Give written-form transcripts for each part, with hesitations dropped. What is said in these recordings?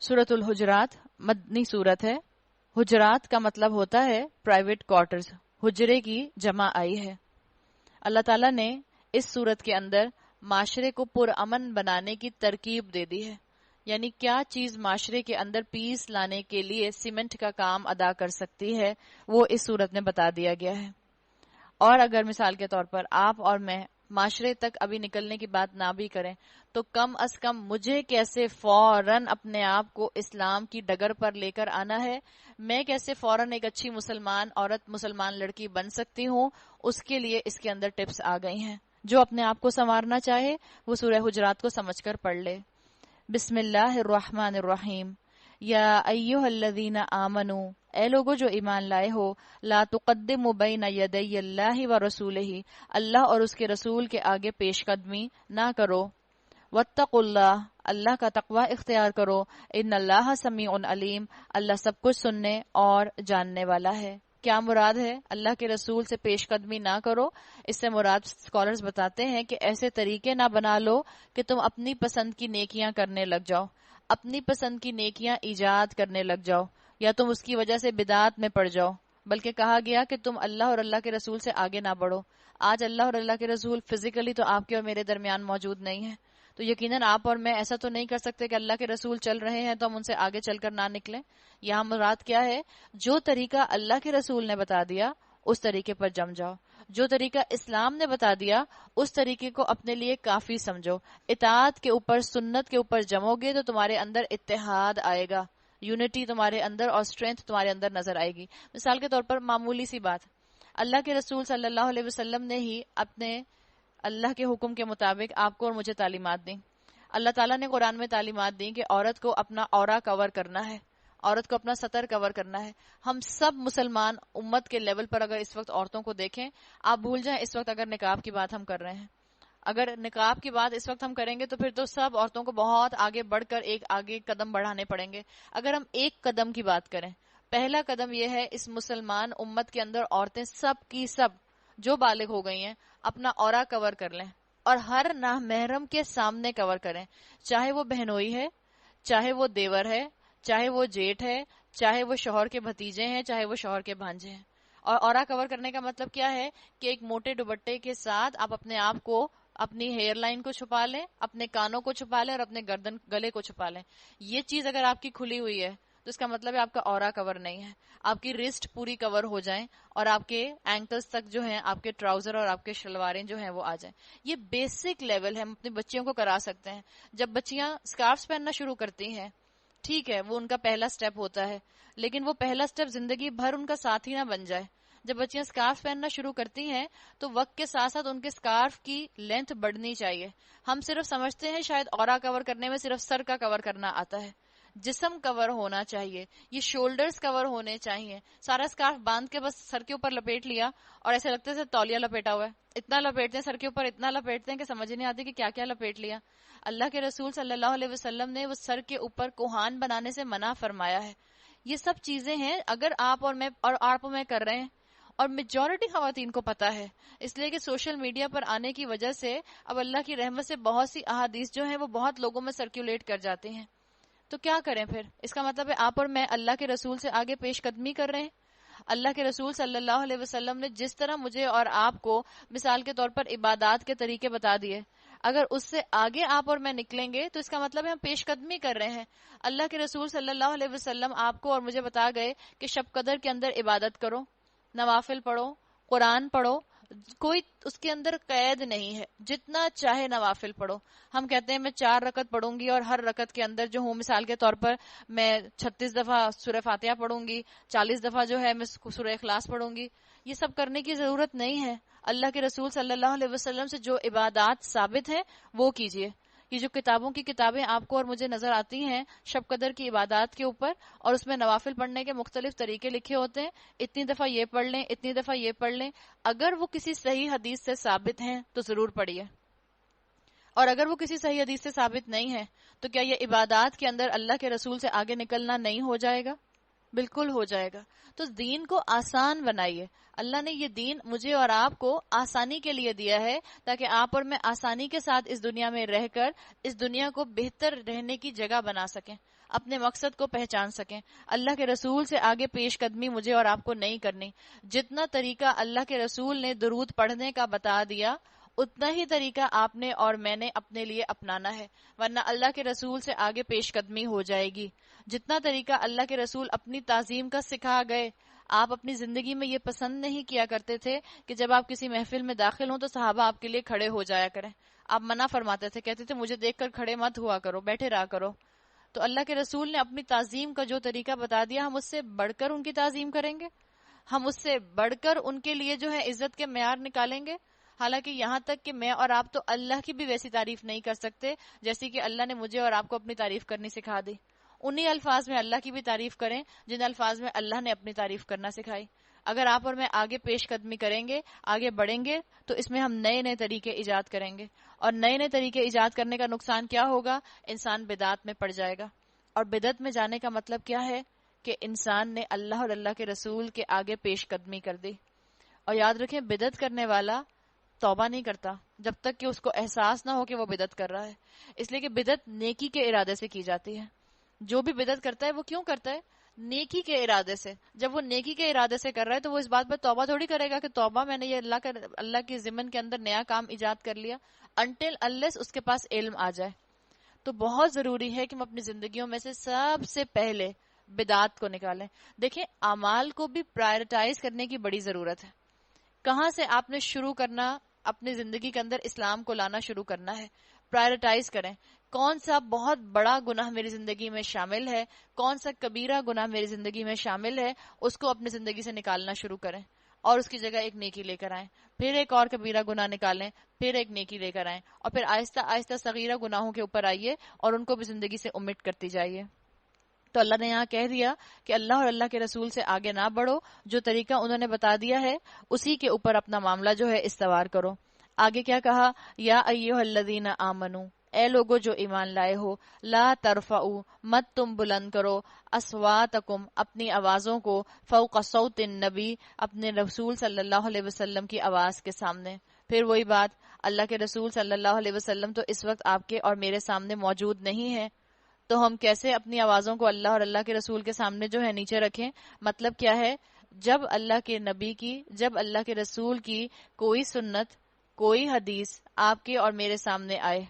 سورۃ الحجرات مدنی سورت ہے۔ حجرات کا مطلب ہوتا ہے پرائیویٹ کوارٹرز، حجرے کی جمع آئی ہے۔ اللہ تعالیٰ نے اس سورت کے اندر معاشرے کو پرامن بنانے کی ترکیب دے دی ہے، یعنی کیا چیز معاشرے کے اندر پیس لانے کے لیے سیمنٹ کا کام ادا کر سکتی ہے، وہ اس سورت میں بتا دیا گیا ہے۔ اور اگر مثال کے طور پر آپ اور میں معاشرے تک ابھی نکلنے کی بات نہ بھی کریں تو کم از کم مجھے کیسے فوراً اپنے آپ کو اسلام کی ڈگر پر لے کر آنا ہے، میں کیسے فوراً ایک اچھی مسلمان عورت، مسلمان لڑکی بن سکتی ہوں، اس کے لیے اس کے اندر ٹپس آ گئی ہیں۔ جو اپنے آپ کو سنوارنا چاہے وہ سورہ حجرات کو سمجھ کر پڑھ لے۔ بسم اللہ الرحمن الرحیم۔ یا ایھا الذین آمنو، اے لوگو جو ایمان لائے ہو، لا تقدموا بین یدی اللہ ورسولہ، اللہ اور اس کے رسول کے آگے پیش قدمی نہ کرو۔ واتقوا اللہ، اللہ کا تقوی اختیار کرو۔ ان اللہ سمیع علیم، اللہ سب کچھ سننے اور جاننے والا ہے۔ کیا مراد ہے اللہ کے رسول سے پیش قدمی نہ کرو؟ اس سے مراد اسکالرز بتاتے ہیں کہ ایسے طریقے نہ بنا لو کہ تم اپنی پسند کی نیکیاں کرنے لگ جاؤ، اپنی پسند کی نیکیاں ایجاد کرنے لگ جاؤ، یا تم اس کی وجہ سے بدعات میں پڑ جاؤ۔ بلکہ کہا گیا کہ تم اللہ اور اللہ کے رسول سے آگے نہ بڑھو۔ آج اللہ اور اللہ کے رسول فزیکلی تو آپ کے اور میرے درمیان موجود نہیں ہیں، تو یقیناً آپ اور میں ایسا تو نہیں کر سکتے کہ اللہ کے رسول چل رہے ہیں تو ہم ان سے آگے چل کر نہ نکلیں۔ یہاں مراد کیا ہے؟ جو طریقہ اللہ کے رسول نے بتا دیا اس طریقے پر جم جاؤ، جو طریقہ اسلام نے بتا دیا اس طریقے کو اپنے لیے کافی سمجھو۔ اطاعت کے اوپر، سنت کے اوپر جمو گے تو تمہارے اندر اتحاد آئے گا، یونٹی تمہارے اندر اور اسٹرینتھ تمہارے اندر نظر آئے گی۔ مثال کے طور پر معمولی سی بات، اللہ کے رسول صلی اللہ علیہ وسلم نے ہی اپنے اللہ کے حکم کے مطابق آپ کو اور مجھے تعلیمات دیں۔ اللہ تعالیٰ نے قرآن میں تعلیمات دیں کہ عورت کو اپنا عورہ کور کرنا ہے، عورت کو اپنا سطر کور کرنا ہے۔ ہم سب مسلمان امت کے لیول پر اگر اس وقت عورتوں کو دیکھیں، آپ بھول جائیں اس وقت اگر نقاب کی بات ہم کر رہے ہیں، اگر نقاب کی بات اس وقت ہم کریں گے تو پھر تو سب عورتوں کو بہت آگے بڑھ کر ایک آگے قدم بڑھانے پڑیں گے۔ اگر ہم ایک قدم کی بات کریں، پہلا قدم یہ ہے اس مسلمان امت کے اندر عورتیں سب کی سب جو بالغ ہو گئی ہیں اپنا عورہ کور کر لیں اور ہر نامحرم کے سامنے کور کریں، چاہے وہ بہنوئی ہے، چاہے وہ دیور ہے، چاہے وہ جیٹھ ہے، چاہے وہ شوہر کے بھتیجے ہیں، چاہے وہ شوہر کے بھانجے ہیں۔ اور عورہ کور کرنے کا مطلب کیا ہے کہ ایک موٹے دوپٹے کے ساتھ آپ اپنے آپ کو، اپنی ہیئر لائن کو چھپا لیں، اپنے کانوں کو چھپا لیں اور اپنے گردن گلے کو چھپا لیں۔ یہ چیز اگر آپ کی کھلی ہوئی ہے تو اس کا مطلب ہے آپ کا عورہ کور نہیں ہے۔ آپ کی رسٹ پوری کور ہو جائیں اور آپ کے اینکلز تک جو ہیں آپ کے ٹراؤزر اور آپ کے شلواریں جو ہیں وہ آ جائیں۔ یہ بیسک لیول ہے، ہم اپنی بچیوں کو کرا سکتے ہیں۔ جب بچیاں سکارفز پہننا شروع کرتی ہیں، ٹھیک ہے وہ ان کا پہلا سٹیپ ہوتا ہے، لیکن وہ پہلا سٹیپ زندگی بھر ان کا ساتھی نہ بن جائے۔ جب بچیاں سکارف پہننا شروع کرتی ہیں تو وقت کے ساتھ ساتھ ان کے سکارف کی لینتھ بڑھنی چاہیے۔ ہم صرف سمجھتے ہیں شاید عورہ کور کرنے میں صرف سر کا کور کرنا آتا ہے، جسم کور ہونا چاہیے، یہ شولڈرز کور ہونے چاہیے۔ سارا سکارف باندھ کے بس سر کے اوپر لپیٹ لیا اور ایسے لگتے تھے تولیہ لپیٹا ہوا ہے، اتنا لپیٹتے ہیں سر کے اوپر، اتنا لپیٹتے ہیں کہ سمجھ نہیں آتی کہ کیا کیا لپیٹ لیا۔ اللہ کے رسول صلی اللہ علیہ وسلم نے وہ سر کے اوپر کوہان بنانے سے منع فرمایا ہے۔ یہ سب چیزیں ہیں اگر آپ اور میں کر رہے ہیں، اور میجورٹی خواتین کو پتا ہے، اس لیے کہ سوشل میڈیا پر آنے کی وجہ سے اب اللہ کی رحمت سے بہت سی احادیث جو ہیں وہ بہت لوگوں میں سرکولیٹ کر جاتے ہیں۔ تو کیا کریں پھر؟ اس کا مطلب ہے آپ اور میں اللہ کے رسول سے آگے پیش قدمی کر رہے ہیں۔ اللہ کے رسول صلی اللہ علیہ وسلم نے جس طرح مجھے اور آپ کو مثال کے طور پر عبادات کے طریقے بتا دیے، اگر اس سے آگے آپ اور میں نکلیں گے تو اس کا مطلب ہے ہم پیش قدمی کر رہے ہیں۔ اللہ کے رسول صلی اللہ علیہ وسلم آپ کو اور مجھے بتا گئے کہ شب قدر کے اندر عبادت کرو، نوافل پڑھو، قرآن پڑھو، کوئی اس کے اندر قید نہیں ہے، جتنا چاہے نوافل پڑھو۔ ہم کہتے ہیں میں 4 رکعت پڑھوں گی اور ہر رکعت کے اندر جو ہوں، مثال کے طور پر میں 36 دفعہ سورہ فاتحہ پڑھوں گی، 40 دفعہ جو ہے میں سورہ اخلاص پڑھوں گی۔ یہ سب کرنے کی ضرورت نہیں ہے۔ اللہ کے رسول صلی اللہ علیہ وسلم سے جو عبادات ثابت ہیں وہ کیجئے۔ یہ جو کتابوں کی کتابیں آپ کو اور مجھے نظر آتی ہیں شب قدر کی عبادات کے اوپر، اور اس میں نوافل پڑھنے کے مختلف طریقے لکھے ہوتے ہیں، اتنی دفعہ یہ پڑھ لیں، اتنی دفعہ یہ پڑھ لیں، اگر وہ کسی صحیح حدیث سے ثابت ہیں تو ضرور پڑھیے، اور اگر وہ کسی صحیح حدیث سے ثابت نہیں ہے تو کیا یہ عبادات کے اندر اللہ کے رسول سے آگے نکلنا نہیں ہو جائے گا؟ بالکل ہو جائے گا. تو دین کو آسان بنائیے. اللہ نے یہ دین مجھے اور آپ کو آسانی کے لیے دیا ہے تاکہ آپ اور میں آسانی کے ساتھ اس دنیا میں رہ کر اس دنیا کو بہتر رہنے کی جگہ بنا سکیں، اپنے مقصد کو پہچان سکیں. اللہ کے رسول سے آگے پیش قدمی مجھے اور آپ کو نہیں کرنی. جتنا طریقہ اللہ کے رسول نے درود پڑھنے کا بتا دیا اتنا ہی طریقہ آپ نے اور میں نے اپنے لیے اپنانا ہے، ورنہ اللہ کے رسول سے آگے پیش قدمی ہو جائے گی. جتنا طریقہ اللہ کے رسول اپنی تعظیم کا سکھا گئے، آپ اپنی زندگی میں یہ پسند نہیں کیا کرتے تھے کہ جب آپ کسی محفل میں داخل ہوں تو صحابہ آپ کے لیے کھڑے ہو جایا کریں. آپ منع فرماتے تھے، کہتے تھے مجھے دیکھ کر کھڑے مت ہوا کرو، بیٹھے رہا کرو. تو اللہ کے رسول نے اپنی تعظیم کا جو طریقہ بتا دیا، ہم اس سے بڑھ کر ان کی تعظیم کریں گے، ہم اس سے بڑھ کر ان کے لیے جو ہے عزت کے معیار نکالیں گے. حالانکہ یہاں تک کہ میں اور آپ تو اللہ کی بھی ویسی تعریف نہیں کر سکتے جیسی کہ اللہ نے مجھے اور آپ کو اپنی تعریف کرنی سکھا دی. انہی الفاظ میں اللہ کی بھی تعریف کریں جن الفاظ میں اللہ نے اپنی تعریف کرنا سکھائی. اگر آپ اور میں آگے پیش قدمی کریں گے، آگے بڑھیں گے، تو اس میں ہم نئے نئے طریقے ایجاد کریں گے. اور نئے نئے طریقے ایجاد کرنے کا نقصان کیا ہوگا؟ انسان بدعت میں پڑ جائے گا. اور بدعت میں جانے کا مطلب کیا ہے؟ کہ انسان نے اللہ اور اللہ کے رسول کے آگے پیش قدمی کر دی. اور یاد رکھیں، بدعت کرنے والا توبہ نہیں کرتا جب تک کہ اس کو احساس نہ ہو کہ وہ بدعت کر رہا ہے. اس لیے کہ بدعت نیکی کے ارادے سے کی جاتی ہے. جو بھی بدعت کرتا ہے وہ کیوں کرتا ہے؟ نیکی کے ارادے سے. جب وہ نیکی کے ارادے سے کر رہا ہے تو وہ اس بات پر توبہ تھوڑی کرے گا کہ توبہ میں نے یہ اللہ کے ضمن کے اندر نیا کام ایجاد کر لیا، انٹل انلیس اس کے پاس علم آ جائے. تو بہت ضروری ہے کہ ہم اپنی زندگیوں میں سے سب سے پہلے بدعات کو نکالیں. دیکھیں، اعمال کو بھی پرائرٹائز کرنے کی بڑی ضرورت ہے. کہاں سے آپ نے شروع کرنا، اپنی زندگی کے اندر اسلام کو لانا شروع کرنا ہے. پرائرٹائز کریں، کون سا بہت بڑا گناہ میری زندگی میں شامل ہے، کون سا کبیرہ گناہ میری زندگی میں شامل ہے، اس کو اپنی زندگی سے نکالنا شروع کریں اور اس کی جگہ ایک نیکی لے کر آئیں. پھر ایک اور کبیرہ گناہ نکالیں، پھر ایک نیکی لے کر آئیں، اور پھر آہستہ آہستہ صغیرہ گناہوں کے اوپر آئیے اور ان کو بھی زندگی سے امٹ کرتی جائیے. تو اللہ نے یہاں کہہ دیا کہ اللہ اور اللہ کے رسول سے آگے نہ بڑھو، جو طریقہ انہوں نے بتا دیا ہے اسی کے اوپر اپنا معاملہ جو ہے استوار کرو. آگے کیا کہا؟ یا ایھا الذین آمنو، اے لوگو جو ایمان لائے ہو، لا ترفعوا، مت تم بلند کرو، اصواتکم، اپنی آوازوں کو، فوق صوت النبی، اپنے رسول صلی اللہ علیہ وسلم کی آواز کے سامنے. پھر وہی بات، اللہ کے رسول صلی اللہ علیہ وسلم تو اس وقت آپ کے اور میرے سامنے موجود نہیں ہے، تو ہم کیسے اپنی آوازوں کو اللہ اور اللہ کے رسول کے سامنے جو ہے نیچے رکھیں؟ مطلب کیا ہے؟ جب اللہ کے نبی کی، جب اللہ کے رسول کی کوئی سنت، کوئی حدیث آپ کے اور میرے سامنے آئے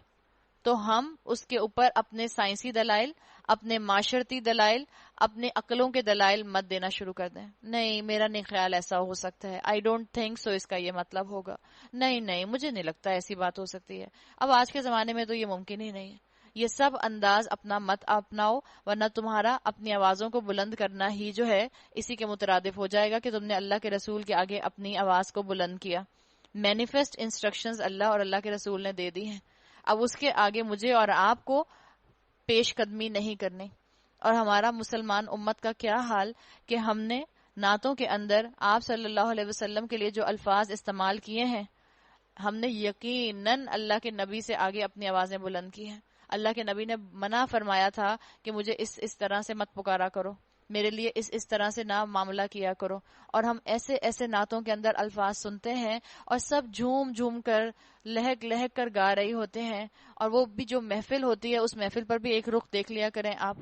تو ہم اس کے اوپر اپنے سائنسی دلائل، اپنے معاشرتی دلائل، اپنے عقلوں کے دلائل مت دینا شروع کر دیں. نہیں، میرا نہیں خیال ایسا ہو سکتا ہے، آئی ڈونٹ تھنک سو، اس کا یہ مطلب ہوگا. نہیں، مجھے نہیں لگتا ایسی بات ہو سکتی ہے. اب آج کے زمانے میں تو یہ ممکن ہی نہیں ہے. یہ سب انداز اپنا مت اپناؤ، ورنہ تمہارا اپنی آوازوں کو بلند کرنا ہی جو ہے اسی کے مترادف ہو جائے گا کہ تم نے اللہ کے رسول کے آگے اپنی آواز کو بلند کیا. مینیفیسٹ انسٹرکشنز اللہ اور اللہ کے رسول نے دے دی ہیں، اب اس کے آگے مجھے اور آپ کو پیش قدمی نہیں کرنی. اور ہمارا مسلمان امت کا کیا حال کہ ہم نے نعتوں کے اندر آپ صلی اللہ علیہ وسلم کے لیے جو الفاظ استعمال کیے ہیں، ہم نے یقیناً اللہ کے نبی سے آگے اپنی آوازیں بلند کی ہیں. اللہ کے نبی نے منع فرمایا تھا کہ مجھے اس طرح سے مت پکارا کرو، میرے لیے اس طرح سے نہ معاملہ کیا کرو. اور ہم ایسے نعتوں کے اندر الفاظ سنتے ہیں اور سب جھوم جھوم کر، لہک لہک کر گا رہی ہوتے ہیں. اور وہ بھی جو محفل ہوتی ہے، اس محفل پر بھی ایک رخ دیکھ لیا کریں آپ.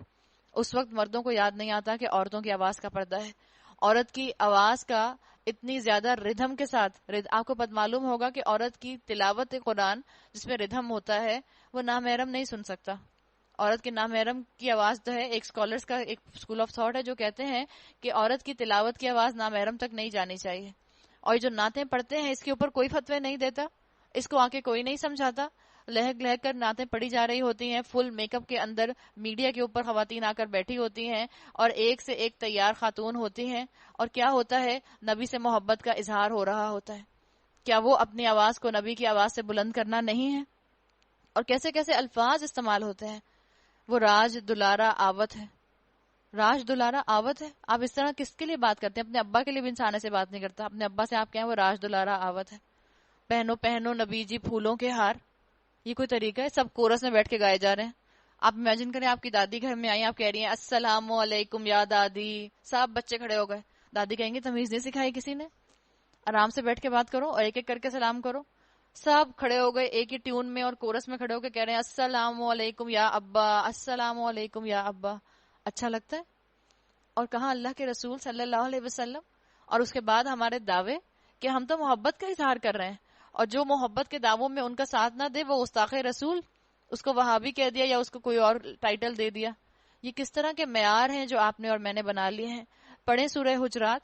اس وقت مردوں کو یاد نہیں آتا کہ عورتوں کی آواز کا پردہ ہے. عورت کی آواز کا اتنی زیادہ ردھم کے ساتھ، آپ کو معلوم ہوگا کہ عورت کی تلاوت قرآن جس میں ردھم ہوتا ہے وہ نامحرم نہیں سن سکتا. عورت کے نامحرم کی آواز جو ہے، ایک اسکالرز کا ایک اسکول آف تھاٹ ہے جو کہتے ہیں کہ عورت کی تلاوت کی آواز نامحرم تک نہیں جانی چاہیے. اور جو نعتیں پڑھتے ہیں اس کے اوپر کوئی فتوی نہیں دیتا، اس کو آ کے کوئی نہیں سمجھاتا. لہک لہک کر نعتیں پڑھی جا رہی ہوتی ہیں، فل میک اپ کے اندر میڈیا کے اوپر خواتین آ کر بیٹھی ہوتی ہیں اور ایک سے ایک تیار خاتون ہوتی ہیں. اور کیا ہوتا ہے؟ نبی سے محبت کا اظہار ہو رہا ہوتا ہے. کیا وہ اپنی آواز کو نبی کی آواز سے بلند کرنا نہیں ہے؟ اور کیسے کیسے الفاظ استعمال ہوتے ہیں. وہ راج دلارا آوت ہے، راج دلارا آوت ہے. آپ اس طرح کس کے لیے بات کرتے ہیں؟ اپنے ابا کے لیے بھی انسان ایسے بات نہیں کرتا. اپنے ابا سے آپ کہیں وہ راج دلارا آوت ہے. پہنو پہنو نبی جی پھولوں کے ہار، یہ کوئی طریقہ ہے؟ سب کورس میں بیٹھ کے گائے جا رہے ہیں. آپ امیجن کریں آپ کی دادی گھر میں آئی، آپ کہہ رہی ہیں السلام علیکم یا دادی، سب بچے کھڑے ہو گئے، دادی کہیں گے تمیز نہیں سکھائی کسی نے، آرام سے بیٹھ کے بات کرو اور ایک ایک کر کے سلام کرو. سب کھڑے ہو گئے ایک ہی ٹیون میں اور کورس میں کھڑے ہو کے کہہ رہے ہیں السلام علیکم یا ابا، السلام علیکم یا ابا. اچھا لگتا ہے؟ اور کہاں اللہ کے رسول صلی اللہ علیہ وسلم، اور اس کے بعد ہمارے دعوے کہ ہم تو محبت کا اظہار کر رہے ہیں، اور جو محبت کے دعووں میں ان کا ساتھ نہ دے وہ گستاخ رسول، اس کو وہابی کہہ دیا یا اس کو کوئی اور ٹائٹل دے دیا. یہ کس طرح کے معیار ہیں جو آپ نے اور میں نے بنا لیے ہیں؟ پڑھیں سورہ حجرات،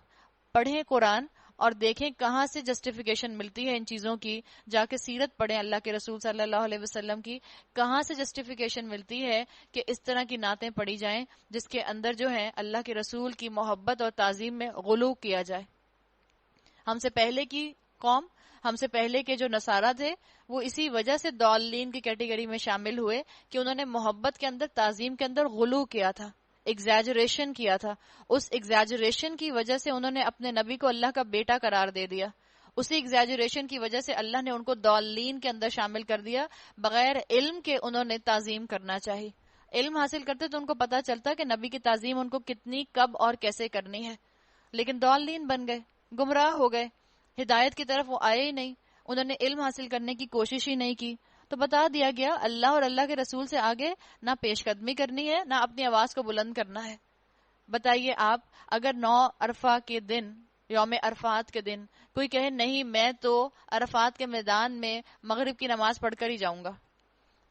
پڑھیں قرآن، اور دیکھیں کہاں سے جسٹیفیکیشن ملتی ہے ان چیزوں کی. جا کے سیرت پڑھیں اللہ کے رسول صلی اللہ علیہ وسلم کی، کہاں سے جسٹیفیکیشن ملتی ہے کہ اس طرح کی نعتیں پڑھی جائیں جس کے اندر جو ہے اللہ کے رسول کی محبت اور تعظیم میں غلو کیا جائے. ہم سے پہلے کی قوم، ہم سے پہلے کے جو نصارہ تھے، وہ اسی وجہ سے ضالین کی کیٹیگری میں شامل ہوئے کہ انہوں نے محبت کے اندر، تعظیم کے اندر غلو کیا تھا، ایگزیجریشن کیا تھا. اس ایگزیجریشن کی وجہ سے انہوں نے اپنے نبی کو اللہ کا بیٹا قرار دے دیا. اسی ایگزیجریشن کی وجہ سے اللہ نے ان کو ضالین کے اندر شامل کر دیا. بغیر علم کے انہوں نے تعظیم کرنا چاہی. علم حاصل کرتے تو ان کو پتا چلتا کہ نبی کی تعظیم ان کو کتنی، کب اور کیسے کرنی ہے. لیکن ضالین بن گئے، گمراہ ہو گئے، ہدایت کی طرف وہ آئے ہی نہیں، انہوں نے علم حاصل کرنے کی کوشش ہی نہیں کی. تو بتا دیا گیا اللہ اور اللہ کے رسول سے آگے نہ پیش قدمی کرنی ہے، نہ اپنی آواز کو بلند کرنا ہے. بتائیے آپ، اگر 9 عرفہ کے دن، یوم عرفات کے دن، کوئی کہے نہیں میں تو عرفات کے میدان میں مغرب کی نماز پڑھ کر ہی جاؤں گا،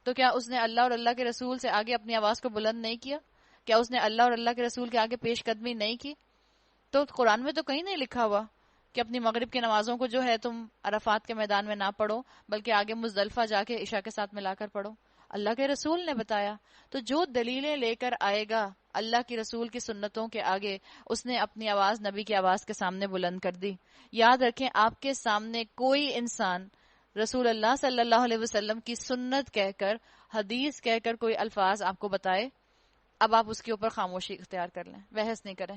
تو کیا اس نے اللہ اور اللہ کے رسول سے آگے اپنی آواز کو بلند نہیں کیا؟ کیا اس نے اللہ اور اللہ کے رسول کے آگے پیش قدمی نہیں کی؟ تو قرآن میں تو کہیں نہیں لکھا ہوا کہ اپنی مغرب کی نمازوں کو جو ہے تم عرفات کے میدان میں نہ پڑھو، بلکہ آگے مزدلفہ جا کے عشاء کے ساتھ ملا کر پڑھو. اللہ کے رسول نے بتایا. تو جو دلیلیں لے کر آئے گا اللہ کی رسول کی سنتوں کے آگے، اس نے اپنی آواز نبی کی آواز کے سامنے بلند کر دی. یاد رکھیں، آپ کے سامنے کوئی انسان رسول اللہ صلی اللہ علیہ وسلم کی سنت کہہ کر، حدیث کہہ کر کوئی الفاظ آپ کو بتائے، اب آپ اس کے اوپر خاموشی اختیار کر لیں، بحث نہیں کریں،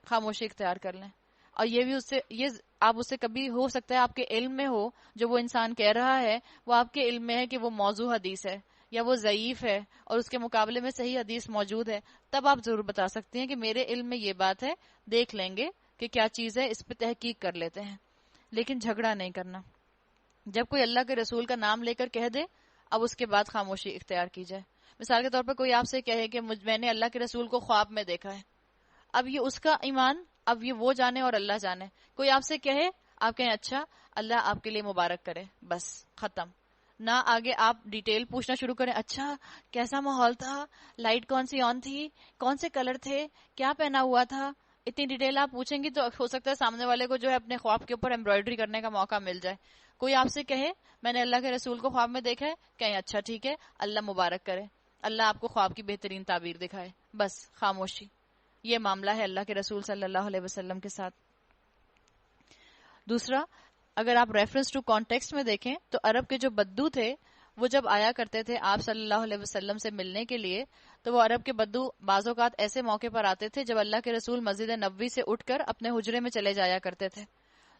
خاموشی اختیار کر لیں. اور یہ بھی آپ اس سے کبھی ہو سکتا ہے آپ کے علم میں ہو، جو وہ انسان کہہ رہا ہے وہ آپ کے علم میں ہے کہ وہ موضوع حدیث ہے یا وہ ضعیف ہے اور اس کے مقابلے میں صحیح حدیث موجود ہے، تب آپ ضرور بتا سکتے ہیں کہ میرے علم میں یہ بات ہے، دیکھ لیں گے کہ کیا چیز ہے، اس پہ تحقیق کر لیتے ہیں. لیکن جھگڑا نہیں کرنا. جب کوئی اللہ کے رسول کا نام لے کر کہہ دے، اب اس کے بعد خاموشی اختیار کی جائے. مثال کے طور پر کوئی آپ سے کہے کہ میں نے اللہ کے رسول کو خواب میں دیکھا ہے، اب یہ اس کا ایمان، اب یہ وہ جانے اور اللہ جانے. کوئی آپ سے کہے، آپ کہیں اچھا اللہ آپ کے لیے مبارک کرے، بس ختم. نہ آگے آپ ڈیٹیل پوچھنا شروع کریں، اچھا کیسا ماحول تھا، لائٹ کون سی آن تھی، کون سے کلر تھے، کیا پہنا ہوا تھا. اتنی ڈیٹیل آپ پوچھیں گی تو ہو سکتا ہے سامنے والے کو جو ہے اپنے خواب کے اوپر ایمبرائڈری کرنے کا موقع مل جائے. کوئی آپ سے کہے میں نے اللہ کے رسول کو خواب میں دیکھا ہے، کہیں اچھا ٹھیک ہے اللہ مبارک کرے، اللہ آپ کو خواب کی بہترین تعبیر دکھائے، بس خاموشی. یہ معاملہ ہے اللہ کے رسول صلی اللہ علیہ وسلم کے ساتھ. دوسرا، اگر آپ ریفرنس ٹو کانٹیکسٹ میں دیکھیں تو عرب کے جو بدو تھے وہ جب آیا کرتے تھے آپ صلی اللہ علیہ وسلم سے ملنے کے لیے، تو وہ عرب کے بدو بعض اوقات ایسے موقع پر آتے تھے جب اللہ کے رسول مسجد نبوی سے اٹھ کر اپنے حجرے میں چلے جایا کرتے تھے.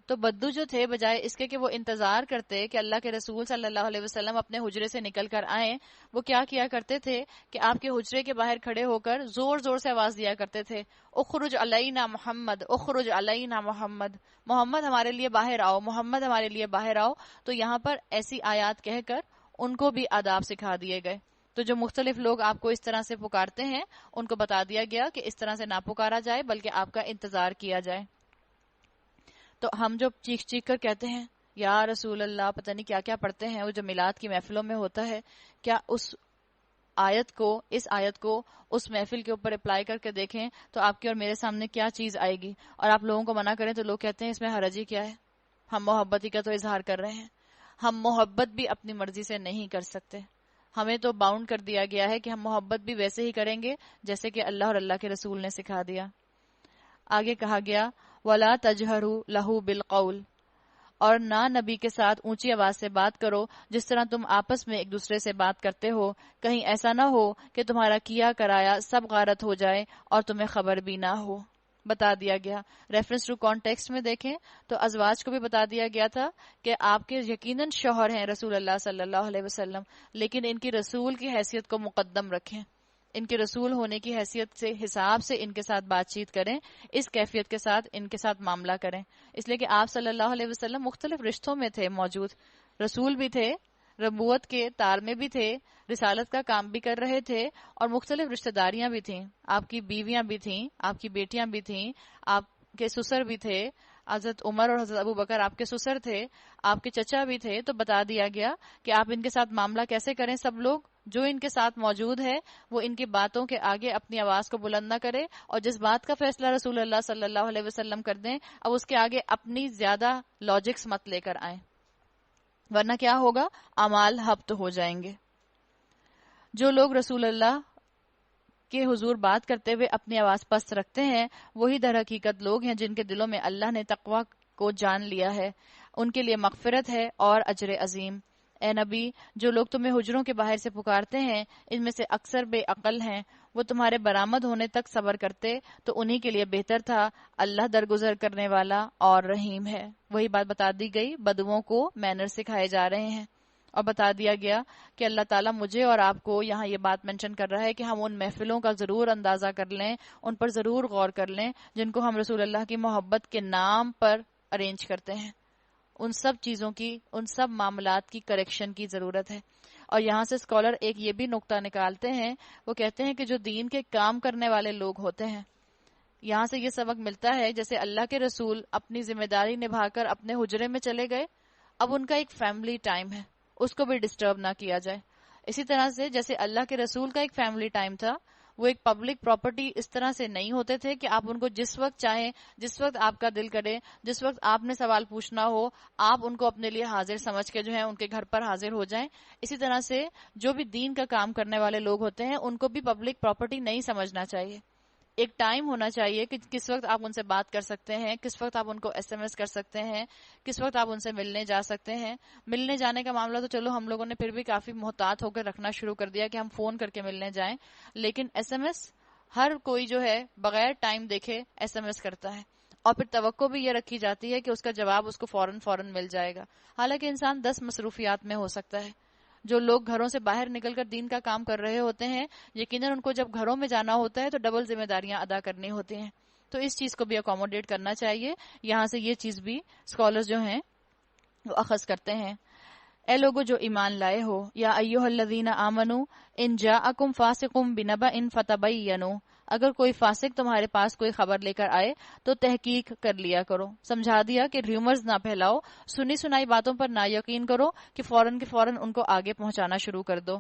تو بدو جو تھے بجائے اس کے کہ وہ انتظار کرتے کہ اللہ کے رسول صلی اللہ علیہ وسلم اپنے حجرے سے نکل کر آئیں، وہ کیا کیا کرتے تھے کہ آپ کے حجرے کے باہر کھڑے ہو کر زور زور سے آواز دیا کرتے تھے، اخرج علینا محمد، اخرج علینا محمد، محمد ہمارے لیے باہر آؤ، محمد ہمارے لیے باہر آؤ. تو یہاں پر ایسی آیات کہہ کر ان کو بھی آداب سکھا دیے گئے. تو جو مختلف لوگ آپ کو اس طرح سے پکارتے ہیں ان کو بتا دیا گیا کہ اس طرح سے نہ پکارا جائے بلکہ آپ کا انتظار کیا جائے. تو ہم جو چیخ چیخ کر کہتے ہیں یا رسول اللہ، پتہ نہیں کیا کیا پڑھتے ہیں، وہ جو میلاد کی محفلوں میں ہوتا ہے، کیا اس آیت کو اس محفل کے اوپر اپلائی کر کے دیکھیں تو آپ کے اور میرے سامنے کیا چیز آئے گی. اور آپ لوگوں کو منع کریں تو لوگ کہتے ہیں اس میں حرج ہی کیا ہے، ہم محبت ہی کا تو اظہار کر رہے ہیں. ہم محبت بھی اپنی مرضی سے نہیں کر سکتے، ہمیں تو باؤنڈ کر دیا گیا ہے کہ ہم محبت بھی ویسے ہی کریں گے جیسے کہ اللہ اور اللہ کے رسول نے سکھا دیا. آگے کہا گیا وَلَا تَجْهَرُوا لَهُ بِالْقَوْلِ، اور نہ نبی کے ساتھ اونچی آواز سے بات کرو جس طرح تم آپس میں ایک دوسرے سے بات کرتے ہو، کہیں ایسا نہ ہو کہ تمہارا کیا کرایا سب غارت ہو جائے اور تمہیں خبر بھی نہ ہو. بتا دیا گیا. ریفرنس ٹو کانٹیکسٹ میں دیکھیں تو ازواج کو بھی بتا دیا گیا تھا کہ آپ کے یقیناً شوہر ہیں رسول اللہ صلی اللہ علیہ وسلم، لیکن ان کی رسول کی حیثیت کو مقدم رکھیں، ان کے رسول ہونے کی حیثیت سے حساب سے ان کے ساتھ بات چیت کریں، اس کیفیت کے ساتھ ان کے ساتھ معاملہ کریں. اس لیے کہ آپ صلی اللہ علیہ وسلم مختلف رشتوں میں تھے موجود، رسول بھی تھے، ربوت کے تار میں بھی تھے، رسالت کا کام بھی کر رہے تھے، اور مختلف رشتہ داریاں بھی تھیں. آپ کی بیویاں بھی تھیں، آپ کی بیٹیاں بھی تھیں، آپ کے سسر بھی تھے، حضرت عمر اور حضرت ابو بکر آپ کے سسر تھے، آپ کے چچا بھی تھے. تو بتا دیا گیا کہ آپ ان کے ساتھ معاملہ کیسے کریں. سب لوگ جو ان کے ساتھ موجود ہے وہ ان کی باتوں کے آگے اپنی آواز کو بلند نہ کرے، اور جس بات کا فیصلہ رسول اللہ صلی اللہ علیہ وسلم کر دیں اب اس کے آگے اپنی زیادہ لاجکس مت لے کر آئیں، ورنہ کیا ہوگا، اعمال ہبط ہو جائیں گے. جو لوگ رسول اللہ کے حضور بات کرتے ہوئے اپنی آواز پست رکھتے ہیں وہی در حقیقت لوگ ہیں جن کے دلوں میں اللہ نے تقوی کو جان لیا ہے، ان کے لیے مغفرت ہے اور اجر عظیم. اے نبی، جو لوگ تمہیں حجروں کے باہر سے پکارتے ہیں ان میں سے اکثر بے عقل ہیں، وہ تمہارے برآمد ہونے تک صبر کرتے تو انہی کے لیے بہتر تھا، اللہ درگزر کرنے والا اور رحیم ہے. وہی بات بتا دی گئی، بدوؤں کو مینر سکھائے جا رہے ہیں. اور بتا دیا گیا کہ اللہ تعالیٰ مجھے اور آپ کو یہاں یہ بات مینشن کر رہا ہے کہ ہم ان محفلوں کا ضرور اندازہ کر لیں، ان پر ضرور غور کر لیں جن کو ہم رسول اللہ کی محبت کے نام پر ارینج کرتے ہیں. ان سب چیزوں کی، ان سب معاملات کی کریکشن کی ضرورت ہے. اور یہاں سے اسکالر ایک یہ بھی نقطہ نکالتے ہیں، وہ کہتے ہیں کہ جو دین کے کام کرنے والے لوگ ہوتے ہیں، یہاں سے یہ سبق ملتا ہے جیسے اللہ کے رسول اپنی ذمہ داری نبھا کر اپنے حجرے میں چلے گئے، اب ان کا ایک فیملی ٹائم ہے، اس کو بھی ڈسٹرب نہ کیا جائے. اسی طرح سے جیسے اللہ کے رسول کا ایک فیملی ٹائم تھا، وہ ایک پبلک پراپرٹی اس طرح سے نہیں ہوتے تھے کہ آپ ان کو جس وقت چاہیں، جس وقت آپ کا دل کرے، جس وقت آپ نے سوال پوچھنا ہو، آپ ان کو اپنے لیے حاضر سمجھ کے جو ہے ان کے گھر پر حاضر ہو جائیں. اسی طرح سے جو بھی دین کا کام کرنے والے لوگ ہوتے ہیں ان کو بھی پبلک پراپرٹی نہیں سمجھنا چاہیے. ایک ٹائم ہونا چاہیے کہ کس وقت آپ ان سے بات کر سکتے ہیں، کس وقت آپ ان کو ایس ایم ایس کر سکتے ہیں، کس وقت آپ ان سے ملنے جا سکتے ہیں. ملنے جانے کا معاملہ تو چلو ہم لوگوں نے پھر بھی کافی محتاط ہو کر رکھنا شروع کر دیا کہ ہم فون کر کے ملنے جائیں، لیکن ایس ایم ایس ہر کوئی جو ہے بغیر ٹائم دیکھے ایس ایم ایس کرتا ہے، اور پھر توقع بھی یہ رکھی جاتی ہے کہ اس کا جواب اس کو فوراً مل جائے گا، حالانکہ انسان 10 مصروفیات میں ہو سکتا ہے. جو لوگ گھروں سے باہر نکل کر دین کا کام کر رہے ہوتے ہیں یقیناً ان کو جب گھروں میں جانا ہوتا ہے تو ڈبل ذمہ داریاں ادا کرنی ہوتی ہیں، تو اس چیز کو بھی اکوموڈیٹ کرنا چاہیے. یہاں سے یہ چیز بھی اسکالرز جو ہیں وہ اخذ کرتے ہیں. اے لوگو جو ایمان لائے ہو، یا ایھا الذین آمنو ان جاءکم فاسق بنبأ فتبینوا، اگر کوئی فاسق تمہارے پاس کوئی خبر لے کر آئے تو تحقیق کر لیا کرو. سمجھا دیا کہ ریومرز نہ پھیلاؤ، سنی سنائی باتوں پر نہ یقین کرو کہ فوراً ان کو آگے پہنچانا شروع کر دو.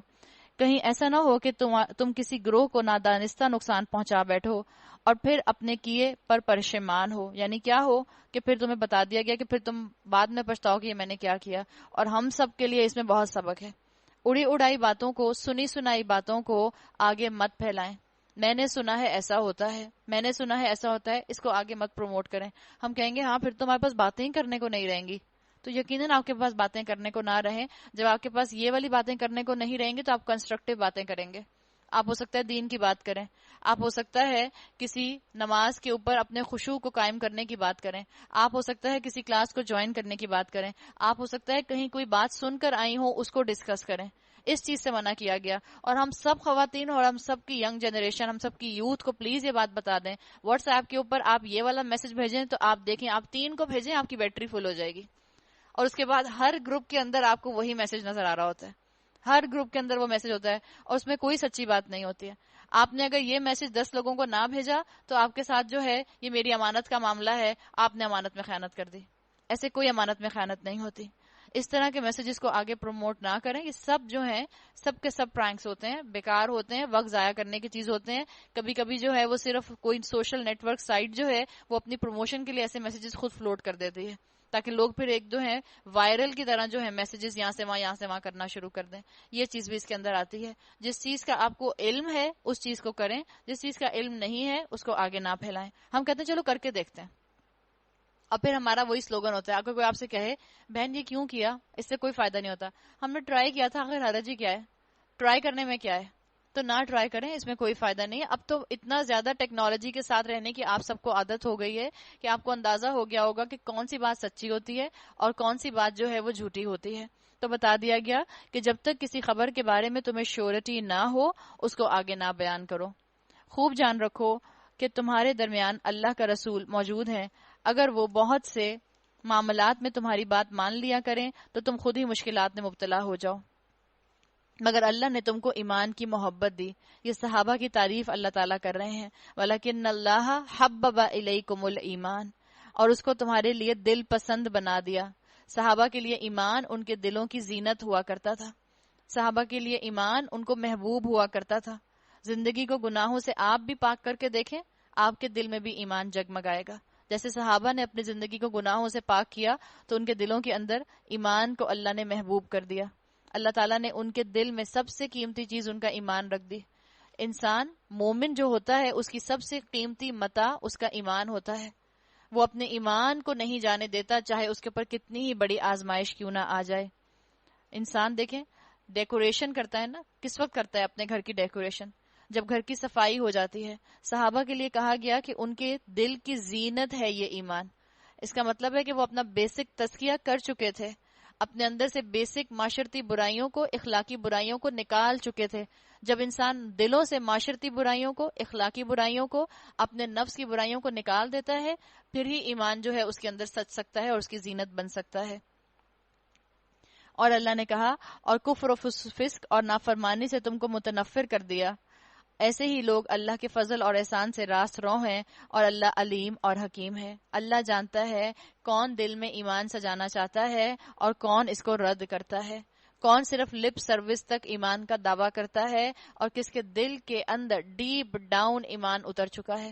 کہیں ایسا نہ ہو کہ تم کسی گروہ کو نادانستہ نقصان پہنچا بیٹھو اور پھر اپنے کیے پر پریشان ہو. یعنی کیا ہو کہ پھر تمہیں بتا دیا گیا کہ پھر تم بعد میں پچھتاؤ کہ یہ میں نے کیا کیا. اور ہم سب کے لیے اس میں بہت سبق ہے. اڑی اڑائی باتوں کو، سنی سنائی باتوں کو آگے مت پھیلائیں. میں نے سنا ہے ایسا ہوتا ہے، میں نے سنا ہے ایسا ہوتا ہے، اس کو آگے مت پروموٹ کریں. ہم کہیں گے ہاں پھر تو ہمارے پاس باتیں ہی کرنے کو نہیں رہیں گی، تو یقیناً آپ کے پاس باتیں کرنے کو نہ رہیں. جب آپ کے پاس یہ والی باتیں کرنے کو نہیں رہیں گی تو آپ کنسٹرکٹیو باتیں کریں گے. آپ ہو سکتا ہے دین کی بات کریں، آپ ہو سکتا ہے کسی نماز کے اوپر اپنے خشوع کو قائم کرنے کی بات کریں، آپ ہو سکتا ہے کسی کلاس کو جوائن کرنے کی بات کریں، آپ ہو سکتا ہے کہیں کوئی بات سن کر آئی ہو اس کو ڈسکس کریں. اس چیز سے منع کیا گیا. اور ہم سب خواتین اور ہم سب کی ینگ جنریشن، ہم سب کی یوتھ کو پلیز یہ بات بتا دیں، واٹس ایپ کے اوپر آپ یہ والا میسج بھیجیں تو آپ دیکھیں، آپ 3 کو بھیجیں آپ کی بیٹری فل ہو جائے گی، اور اس کے بعد ہر گروپ کے اندر آپ کو وہی میسج نظر آ رہا ہوتا ہے. ہر گروپ کے اندر وہ میسج ہوتا ہے اور اس میں کوئی سچی بات نہیں ہوتی ہے. آپ نے اگر یہ میسج 10 لوگوں کو نہ بھیجا تو آپ کے ساتھ جو ہے یہ میری امانت کا معاملہ ہے، آپ نے امانت میں خیانت کر دی. ایسے کوئی امانت میں خیانت نہیں ہوتی. اس طرح کے میسیجز کو آگے پروموٹ نہ کریں. یہ سب جو ہیں سب کے سب پرینکس ہوتے ہیں، بیکار ہوتے ہیں، وقت ضائع کرنے کی چیز ہوتے ہیں. کبھی کبھی جو ہے وہ صرف کوئی سوشل نیٹ ورک سائٹ جو ہے وہ اپنی پروموشن کے لیے ایسے میسیجز خود فلوٹ کر دیتی ہے تاکہ لوگ پھر ایک جو ہے وائرل کی طرح جو ہے میسیجز یہاں سے وہاں کرنا شروع کر دیں. یہ چیز بھی اس کے اندر آتی ہے. جس چیز کا آپ کو علم ہے اس چیز کو کریں، جس چیز کا علم نہیں ہے اس کو آگے نہ پھیلائیں. ہم کہتے ہیں چلو کر کے دیکھتے ہیں، اور پھر ہمارا وہی سلوگن ہوتا ہے اگر کوئی آپ سے کہے بہن یہ کیوں کیا، اس سے کوئی فائدہ نہیں ہوتا. ہم نے ٹرائی کیا تھا، آخر حرج ہی کیا ہے، ٹرائی کرنے میں کیا ہے. تو نہ ٹرائی کریں، اس میں کوئی فائدہ نہیں ہے۔ اب تو اتنا زیادہ ٹیکنالوجی کے ساتھ رہنے کی آپ سب کو عادت ہو گئی ہے کہ آپ کو اندازہ ہو گیا ہوگا کہ کون سی بات سچی ہوتی ہے اور کون سی بات جو ہے وہ جھوٹی ہوتی ہے۔ تو بتا دیا گیا کہ جب تک کسی خبر کے بارے میں تمہیں شیورٹی نہ ہو اس کو آگے نہ بیان کرو۔ خوب جان رکھو کہ تمہارے درمیان اللہ کا رسول موجود ہیں، اگر وہ بہت سے معاملات میں تمہاری بات مان لیا کریں تو تم خود ہی مشکلات میں مبتلا ہو جاؤ، مگر اللہ نے تم کو ایمان کی محبت دی۔ یہ صحابہ کی تعریف اللہ تعالیٰ کر رہے ہیں، وَلَكِنَّ اللَّهَ حَبَّبَ إِلَيْكُمُ الْإِيمَانَ، اور اس کو تمہارے لیے دل پسند بنا دیا۔ صحابہ کے لیے ایمان ان کے دلوں کی زینت ہوا کرتا تھا، صحابہ کے لیے ایمان ان کو محبوب ہوا کرتا تھا۔ زندگی کو گناہوں سے آپ بھی پاک کر کے دیکھیں، آپ کے دل میں بھی ایمان جگمگائے گا۔ جیسے صحابہ نے اپنی زندگی کو گناہوں سے پاک کیا تو ان کے دلوں کے اندر ایمان کو اللہ نے محبوب کر دیا۔ اللہ تعالیٰ نے ان کے دل میں سب سے قیمتی چیز ان کا ایمان رکھ دی۔ انسان مومن جو ہوتا ہے اس کی سب سے قیمتی متاع اس کا ایمان ہوتا ہے، وہ اپنے ایمان کو نہیں جانے دیتا، چاہے اس کے اوپر کتنی ہی بڑی آزمائش کیوں نہ آ جائے۔ انسان دیکھیں ڈیکوریشن کرتا ہے نا، کس وقت کرتا ہے اپنے گھر کی ڈیکوریشن؟ جب گھر کی صفائی ہو جاتی ہے۔ صحابہ کے لیے کہا گیا کہ ان کے دل کی زینت ہے یہ ایمان۔ اس کا مطلب ہے کہ وہ اپنا بیسک تزکیہ کر چکے تھے، اپنے اندر سے بیسک معاشرتی برائیوں کو، اخلاقی برائیوں کو نکال چکے تھے۔ جب انسان دلوں سے معاشرتی برائیوں کو، اخلاقی برائیوں کو، اپنے نفس کی برائیوں کو نکال دیتا ہے، پھر ہی ایمان جو ہے اس کے اندر سچ سکتا ہے اور اس کی زینت بن سکتا ہے۔ اور اللہ نے کہا اور کفر و فسق اور نافرمانی سے تم کو متنفر کر دیا۔ ایسے ہی لوگ اللہ کے فضل اور احسان سے راست رو ہیں، اور اللہ علیم اور حکیم ہے۔ اللہ جانتا ہے کون دل میں ایمان سجانا چاہتا ہے اور کون اس کو رد کرتا ہے، کون صرف لپ سروس تک ایمان کا دعویٰ کرتا ہے اور کس کے دل کے اندر ڈیپ ڈاؤن ایمان اتر چکا ہے،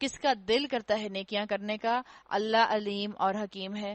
کس کا دل کرتا ہے نیکیاں کرنے کا۔ اللہ علیم اور حکیم ہے۔